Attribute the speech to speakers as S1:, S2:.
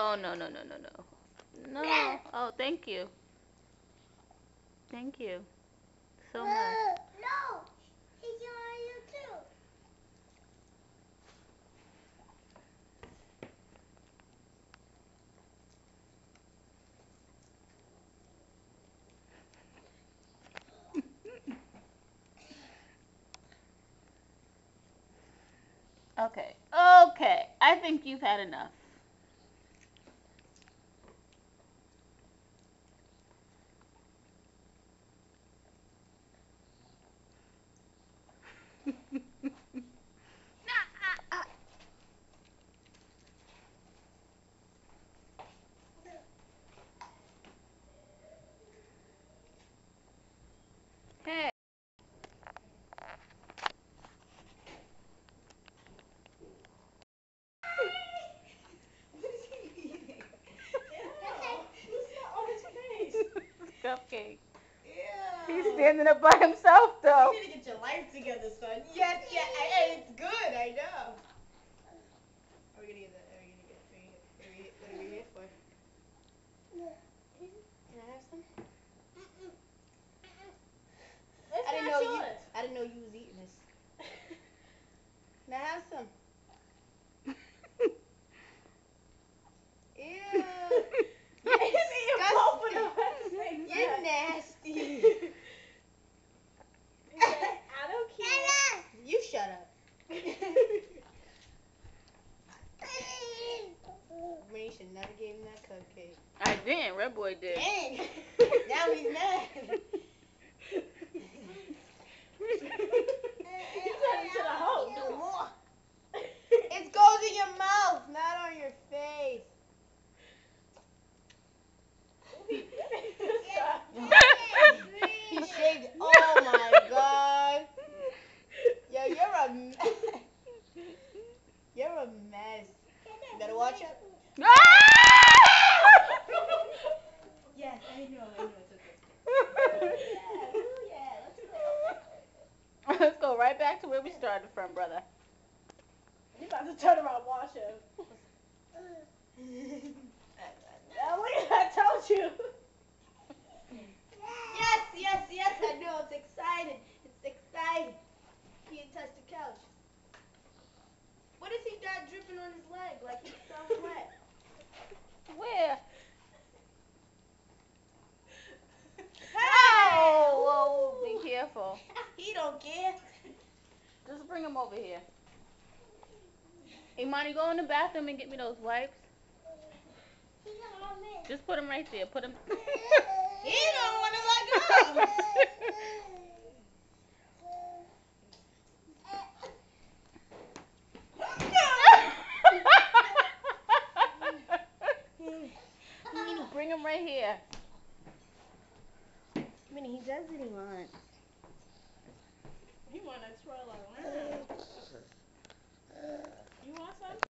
S1: Oh, no, no, no, no, no. No. Oh, thank you. Thank you so much.
S2: No, he's on you too.
S1: Okay. Okay. I think you've had enough. Hey. Cupcake. He's standing up by himself, though.
S3: You need to get your life together, son. Yes, yeah, hey, it's good, I know. Are we gonna get that? Are we gonna get? What are we here for? Can I have some? I didn't know you. I didn't know you was eating this. Can I have some? Ew. You're nasty. I don't care. You shut up. Renee should never gave him that cupcake.
S1: I didn't. Red Boy did.
S3: Dang. Now he's mad.
S2: He turned into the Hulk.
S3: Do more. It goes in your mouth, not on your face. He shaved. Oh my god. Yo, you're a mess. You better watch out. Yes, I know, it's okay. Yeah,
S1: Let's go right back to where we started from, brother.
S3: You about to turn around, watch him. I told you. Yes, I know. It's exciting. It's exciting. He didn't touch the couch. What if he got dripping on his leg like he's so wet?
S1: Where?
S3: Hey!
S1: Whoa, be careful.
S3: He don't care.
S1: Just bring him over here. Imani, go in the bathroom and get me those wipes. Just put them right there. Put them.
S3: He don't want to let go.
S1: Bring him right here.
S3: I mean, he does what he wants.
S2: He wanna twirl around.